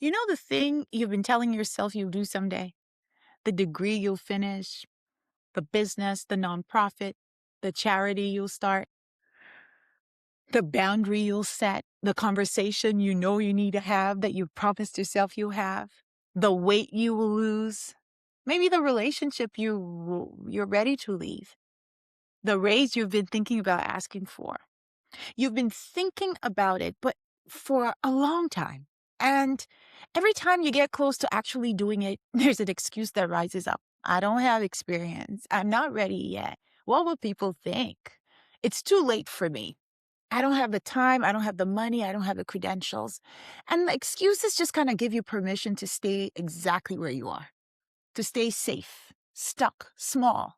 You know the thing you've been telling yourself you'll do someday? The degree you'll finish, the business, the nonprofit, the charity you'll start, the boundary you'll set, the conversation you know you need to have that you promised yourself you'll have, the weight you will lose, maybe the relationship you're ready to leave, the raise you've been thinking about asking for. You've been thinking about it, but for a long time. And every time you get close to actually doing it, there's an excuse that rises up. I don't have experience. I'm not ready yet. What will people think? It's too late for me. I don't have the time. I don't have the money. I don't have the credentials. And the excuses just kind of give you permission to stay exactly where you are, to stay safe, stuck, small,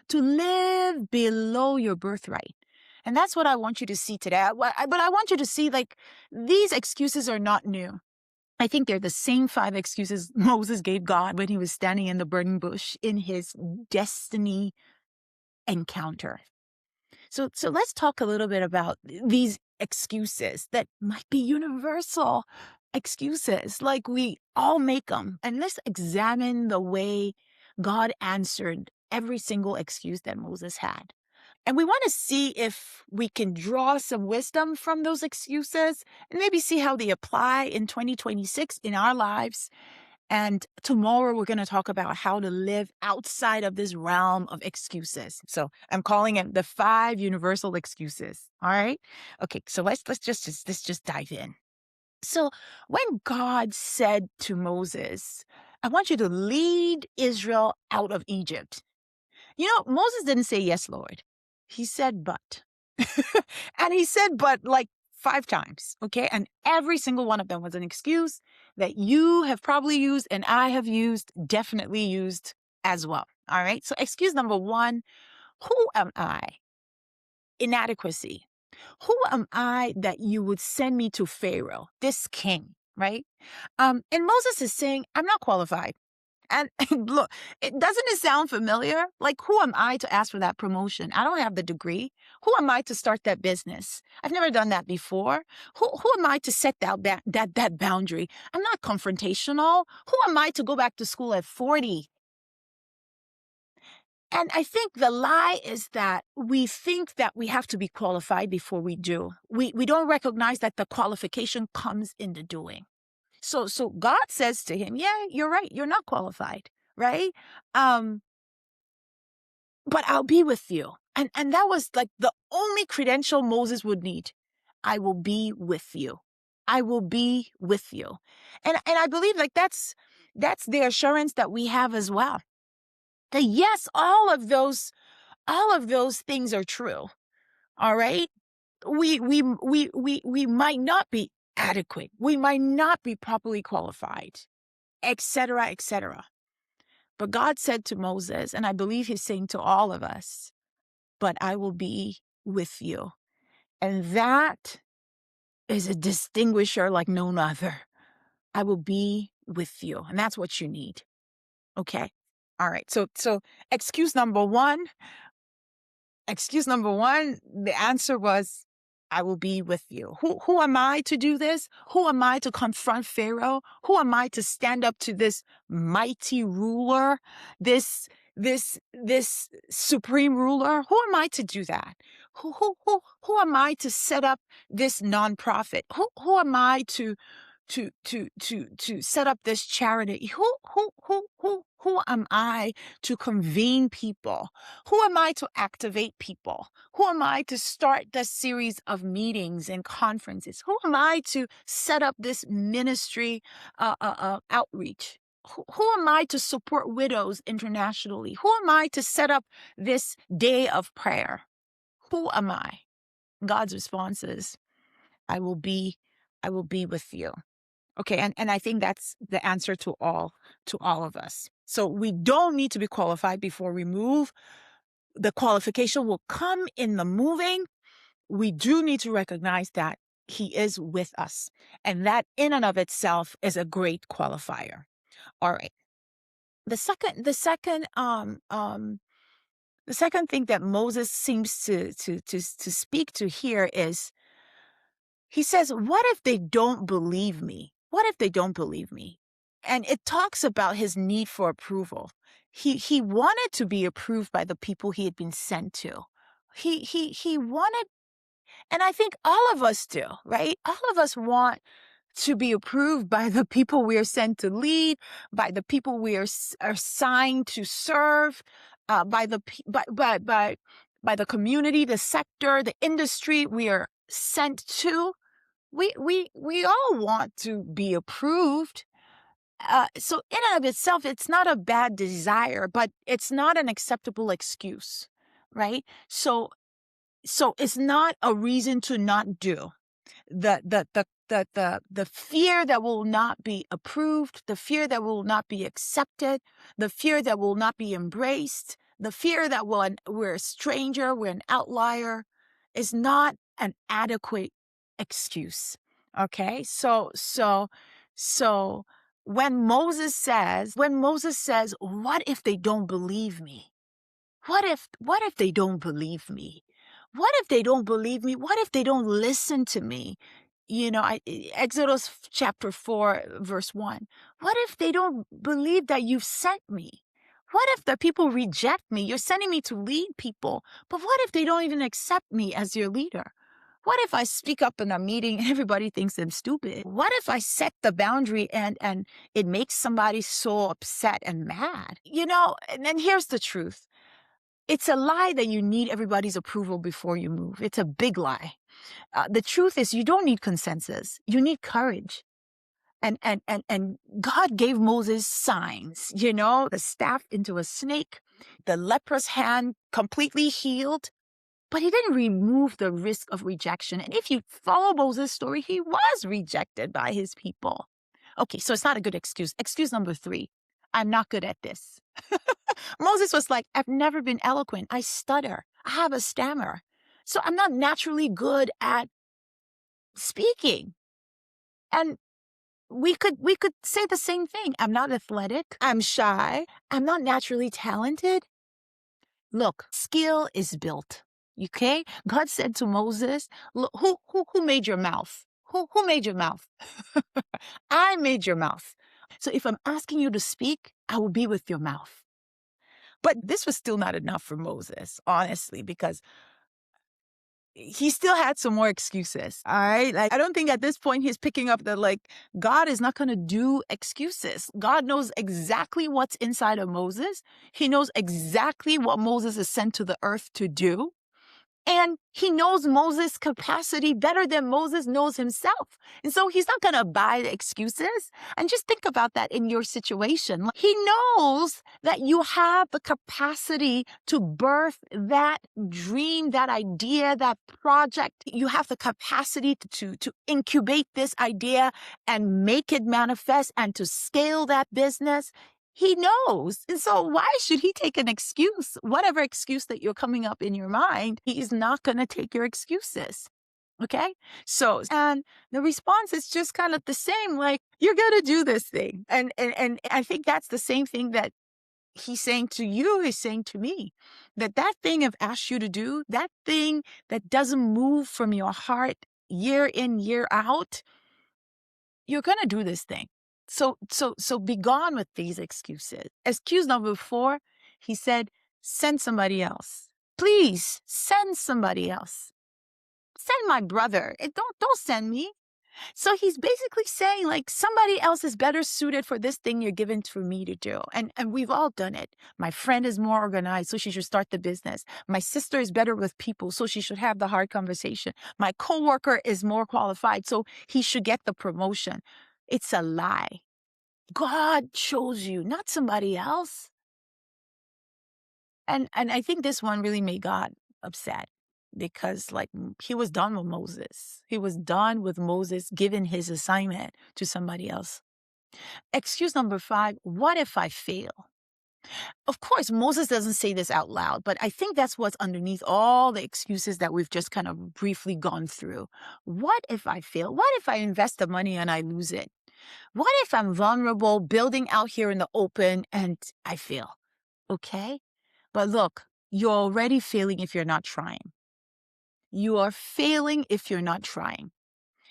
to live below your birthright. And that's what I want you to see today. But I want you to see, like, these excuses are not new. I think they're the same 5 excuses Moses gave God when he was standing in the burning bush in his destiny encounter. So let's talk a little bit about these excuses that might be universal excuses. Like, we all make them. And let's examine the way God answered every single excuse that Moses had. And we want to see if we can draw some wisdom from those excuses and maybe see how they apply in 2026 in our lives. And tomorrow we're going to talk about how to live outside of this realm of excuses. So I'm calling it the 5 universal excuses. All right. Okay. So let's just dive in. So when God said to Moses, I want you to lead Israel out of Egypt. Moses didn't say, yes, Lord. He said, but. And he said, but like 5 times. Okay. And every single one of them was an excuse that you have probably used and I have used, definitely used as well. All right. So excuse number 1, who am I? Inadequacy. Who am I that you would send me to Pharaoh, this king, right? And Moses is saying, I'm not qualified. And look, doesn't it sound familiar? Like, who am I to ask for that promotion? I don't have the degree. Who am I to start that business? I've never done that before. Who am I to set that boundary? I'm not confrontational. Who am I to go back to school at 40? And I think the lie is that we think that we have to be qualified before we do. We don't recognize that the qualification comes in the doing. So God says to him, yeah, you're right. You're not qualified, right? Um, but I'll be with you. And that was like the only credential Moses would need. I will be with you. I will be with you. And I believe like that's the assurance that we have as well. That yes, all of those things are true. All right. We might not be adequate. We might not be properly qualified, etc., etc. But God said to Moses, and I believe he's saying to all of us, but I will be with you. And that is a distinguisher like no other. I will be with you. And that's what you need. Okay. All right. So excuse number 1, the answer was, I will be with you. Who am I to do this? Who am I to confront Pharaoh? Who am I to stand up to this mighty ruler, this supreme ruler? Who am I to do that? Who am I to set up this nonprofit? Who am I to set up this charity? Who am I to convene people? Who am I to activate people? Who am I to start this series of meetings and conferences? Who am I to set up this ministry outreach? Who am I to support widows internationally? Who am I to set up this day of prayer? Who am I? God's response is, I will be with you. Okay, and I think that's the answer to all of us. So we don't need to be qualified before we move. The qualification will come in the moving. We do need to recognize that he is with us. And that in and of itself is a great qualifier. All right. The second thing that Moses seems to speak to here is, he says, what if they don't believe me? what if they don't believe me? And it talks about his need for approval. He wanted to be approved by the people he had been sent to. He wanted, and I think all of us do, right? All of us want to be approved by the people we are sent to lead, by the people we are assigned to serve, by the by the community, the sector, the industry we are sent to. We all want to be approved. So in and of itself, it's not a bad desire, but it's not an acceptable excuse, right? So it's not a reason to not do. The fear that will not be approved, the fear that will not be accepted, the fear that will not be embraced, the fear that we're a stranger, we're an outlier, is not an adequate excuse. Okay, so when Moses says, "What if they don't believe me?" What if they don't believe me? What if they don't believe me? What if they don't listen to me? Exodus chapter 4, verse 1. What if they don't believe that you've sent me? What if the people reject me? You're sending me to lead people, but what if they don't even accept me as your leader? What if I speak up in a meeting and everybody thinks I'm stupid? What if I set the boundary and it makes somebody so upset and mad? And then here's the truth. It's a lie that you need everybody's approval before you move. It's a big lie. The truth is you don't need consensus. You need courage. And God gave Moses signs, the staff into a snake, the leprous hand completely healed, but he didn't remove the risk of rejection. And if you follow Moses' story, he was rejected by his people. Okay, so it's not a good excuse. Excuse number 3, I'm not good at this. Moses was like, I've never been eloquent. I stutter. I have a stammer. So I'm not naturally good at speaking. And we could say the same thing. I'm not athletic. I'm shy. I'm not naturally talented. Look, skill is built. Okay? God said to Moses, look, who made your mouth? Who made your mouth? I made your mouth. So if I'm asking you to speak, I will be with your mouth. But this was still not enough for Moses, honestly, because he still had some more excuses. All right. Like, I don't think at this point he's picking up that, like, God is not going to do excuses. God knows exactly what's inside of Moses. He knows exactly what Moses is sent to the earth to do. And he knows Moses' capacity better than Moses knows himself. And so he's not going to buy the excuses. And just think about that in your situation. He knows that you have the capacity to birth that dream, that idea, that project. You have the capacity to incubate this idea and make it manifest and to scale that business. He knows. And so why should he take an excuse? Whatever excuse that you're coming up in your mind, he's not going to take your excuses. Okay? So, and the response is just kind of the same, like, you're going to do this thing. And I think that's the same thing that he's saying to you, he's saying to me, that thing I've asked you to do, that thing that doesn't move from your heart year in, year out, you're going to do this thing. So be gone with these excuses. Excuse number 4, he said, send somebody else. Please send somebody else. Send my brother. Don't send me. So he's basically saying, like, somebody else is better suited for this thing you're given for me to do. And we've all done it. My friend is more organized, so she should start the business. My sister is better with people, so she should have the hard conversation. My coworker is more qualified, so he should get the promotion. It's a lie. God chose you, not somebody else. And I think this one really made God upset because, like, he was done with Moses. He was done with Moses giving his assignment to somebody else. Excuse number 5, what if I fail? Of course, Moses doesn't say this out loud, but I think that's what's underneath all the excuses that we've just kind of briefly gone through. What if I fail? What if I invest the money and I lose it? What if I'm vulnerable, building out here in the open, and I fail? Okay? But look, you're already failing if you're not trying. You are failing if you're not trying.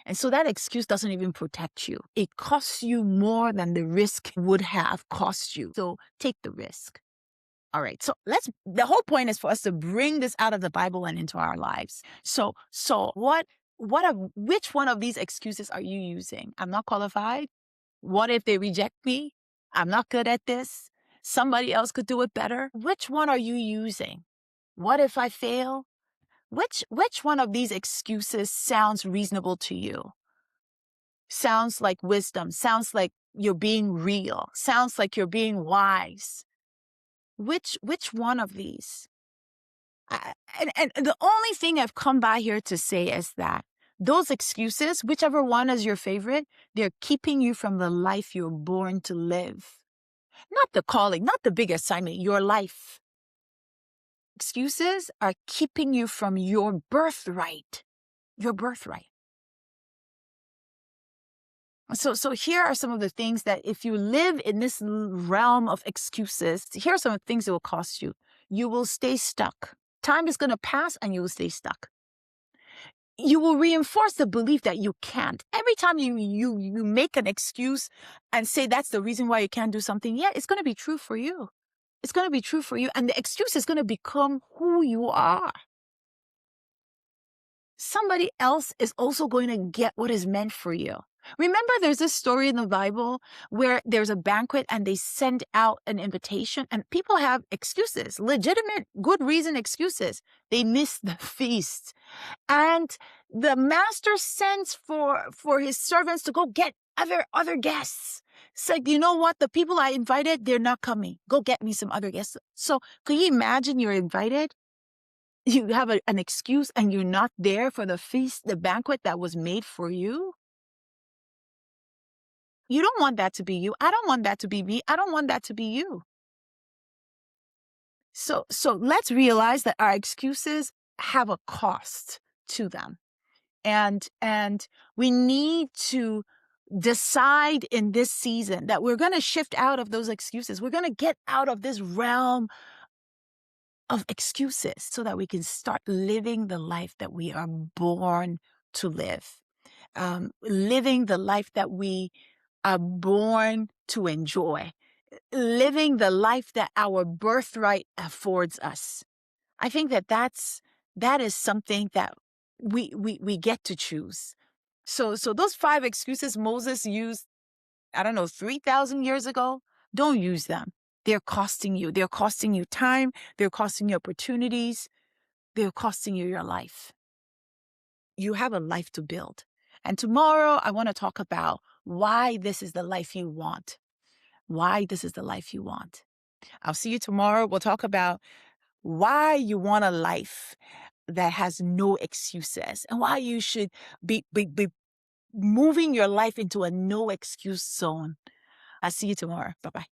And so that excuse doesn't even protect you. It costs you more than the risk would have cost you. So take the risk. All right. So the whole point is for us to bring this out of the Bible and into our lives. So which one of these excuses are you using? I'm not qualified. What if they reject me? I'm not good at this. Somebody else could do it better. Which one are you using? What if I fail? Which one of these excuses sounds reasonable to you? Sounds like wisdom, sounds like you're being real, sounds like you're being wise. Which one of these? And the only thing I've come by here to say is that those excuses, whichever one is your favorite, they're keeping you from the life you're born to live. Not the calling, not the big assignment, your life. Excuses are keeping you from your birthright. Your birthright. So here are some of the things that if you live in this realm of excuses, here are some of the things it will cost you. You will stay stuck. Time is going to pass and you will stay stuck. You will reinforce the belief that you can't. Every time you make an excuse and say that's the reason why you can't do something, yeah, it's going to be true for you. It's going to be true for you. And the excuse is going to become who you are. Somebody else is also going to get what is meant for you. Remember, there's this story in the Bible where there's a banquet and they send out an invitation and people have excuses, legitimate, good reason excuses. They miss the feast. And the master sends for his servants to go get other guests. It's like, you know what? The people I invited, they're not coming. Go get me some other guests. So can you imagine you're invited? You have an excuse and you're not there for the feast, the banquet that was made for you. You don't want that to be you. I don't want that to be me. I don't want that to be you. So let's realize that our excuses have a cost to them. And we need to decide in this season that we're going to shift out of those excuses. We're going to get out of this realm of excuses so that we can start living the life that we are born to live. Living the life that we are born to enjoy. Living the life that our birthright affords us. I think that is something that we get to choose. So those 5 excuses Moses used, 3,000 years ago, don't use them. They're costing you. They're costing you time. They're costing you opportunities. They're costing you your life. You have a life to build. And tomorrow I want to talk about why this is the life you want. Why this is the life you want. I'll see you tomorrow. We'll talk about why you want a life that has no excuses and why you should be moving your life into a no excuse zone. I'll see you tomorrow. Bye-bye.